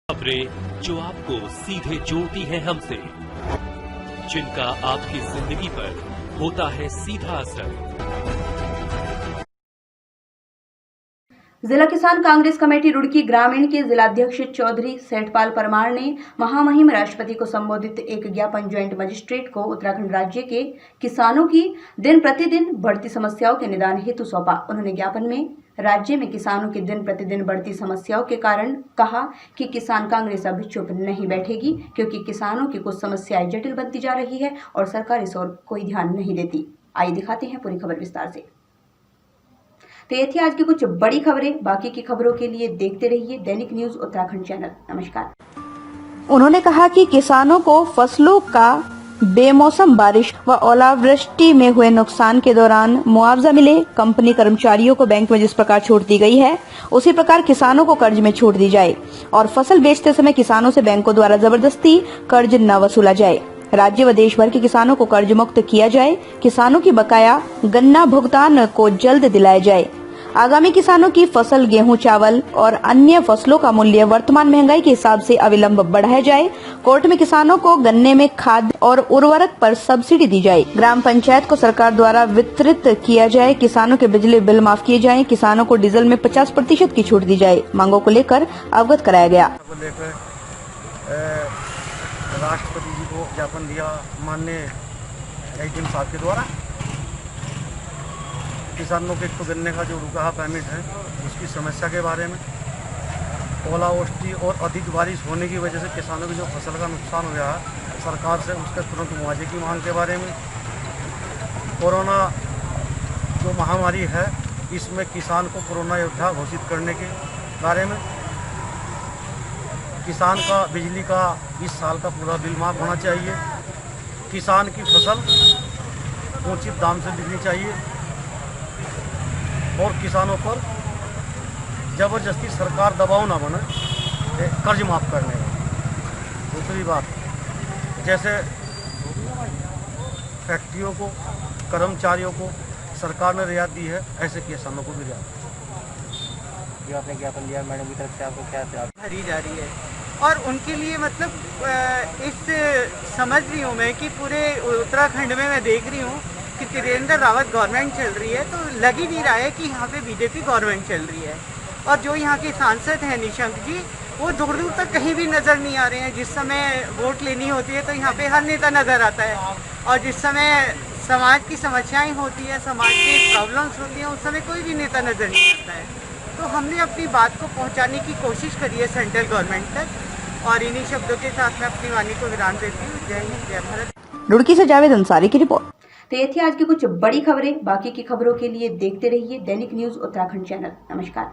खबरें जो आपको सीधे जोड़ती हैं हमसे, जिनका आपकी जिंदगी पर होता है सीधा असर। जिला किसान कांग्रेस कमेटी रुड़की ग्रामीण के जिलाध्यक्ष चौधरी सेठपाल परमार ने महामहिम राष्ट्रपति को संबोधित एक ज्ञापन ज्वाइंट मजिस्ट्रेट को उत्तराखंड राज्य के किसानों की दिन प्रतिदिन बढ़ती समस्याओं के निदान हेतु सौंपा। उन्होंने ज्ञापन में राज्य में किसानों की दिन प्रतिदिन बढ़ती समस्याओं के कारण कहा कि किसान कांग्रेस अब चुप नहीं बैठेगी, क्योंकि किसानों की कुछ समस्याएं जटिल बनती जा रही है और सरकार इस ओर कोई ध्यान नहीं देती। आइए दिखाते हैं पूरी खबर विस्तार से। तो ये थी आज की कुछ बड़ी खबरें। बाकी की खबरों के लिए देखते रहिए दैनिक न्यूज उत्तराखंड चैनल। नमस्कार। उन्होंने कहा कि किसानों को फसलों का बेमौसम बारिश व ओलावृष्टि में हुए नुकसान के दौरान मुआवजा मिले। कंपनी कर्मचारियों को बैंक में जिस प्रकार छूट दी गई है, उसी प्रकार किसानों को कर्ज में छूट दी जाए और फसल बेचते समय किसानों से बैंकों द्वारा जबरदस्ती कर्ज न वसूला जाए। राज्य व देश भर के किसानों को कर्ज मुक्त किया जाए। किसानों की बकाया गन्ना भुगतान को जल्द दिलाया जाए। आगामी किसानों की फसल गेहूं, चावल और अन्य फसलों का मूल्य वर्तमान महंगाई के हिसाब से अविलंब बढ़ाया जाए। कोर्ट में किसानों को गन्ने में खाद और उर्वरक पर सब्सिडी दी जाए। ग्राम पंचायत को सरकार द्वारा वितरित किया जाए। किसानों के बिजली बिल माफ किए जाएं। किसानों को डीजल में 50% की छूट दी जाए। मांगों को लेकर अवगत कराया गया। राष्ट्रपति जी को ज्ञापन दिया माननीय एचडीएम साहब के द्वारा। किसानों के तो गन्ने का जो रुका पेमेंट है उसकी समस्या के बारे में, ओलावृष्टि और अधिक बारिश होने की वजह से किसानों की जो फसल का नुकसान हो गया है सरकार से उसके तुरंत मुआवजे की मांग के बारे में, कोरोना जो महामारी है इसमें किसान को कोरोना योद्धा घोषित करने के बारे में, किसान का बिजली का इस साल का पूरा बिल माफ होना चाहिए, किसान की फसल उचित दाम से बिकनी चाहिए और किसानों पर ज़बरदस्ती सरकार दबाव ना बने कर्ज माफ़ करने का। दूसरी बात, जैसे फैक्ट्रियों को, कर्मचारियों को सरकार ने रियायत दी है, ऐसे किसानों को भी रियायत। जो आपने ज्ञापन दिया मैडम की तरफ से, आपको क्या भरी जा रही है और उनके लिए मतलब इस समझ रही हूँ मैं कि पूरे उत्तराखंड में मैं देख रही हूँ कि त्रिवेंद्र रावत गवर्नमेंट चल रही है, तो लग ही नहीं रहा है कि यहाँ पे बीजेपी गवर्नमेंट चल रही है। और जो यहाँ के सांसद हैं निशंक जी, वो दूर दूर तक कहीं भी नज़र नहीं आ रहे हैं। जिस समय वोट लेनी होती है तो यहाँ पे हर नेता नज़र आता है और जिस समय समाज की समस्याएं होती है, समाज की प्रॉब्लम्स होती हैं, उस समय कोई भी नेता नज़र नहीं आता है। तो हमने अपनी बात को पहुँचाने की कोशिश करी है सेंट्रल गवर्नमेंट तक और इन्हीं शब्दों के साथ मैं अपनी वाणी को विराम देती हूँ। जय हिंद, जय भारत। रुड़की से जावेद अंसारी की रिपोर्ट। तो ये थी आज की कुछ बड़ी खबरें। बाकी की खबरों के लिए देखते रहिए दैनिक न्यूज उत्तराखंड चैनल। नमस्कार।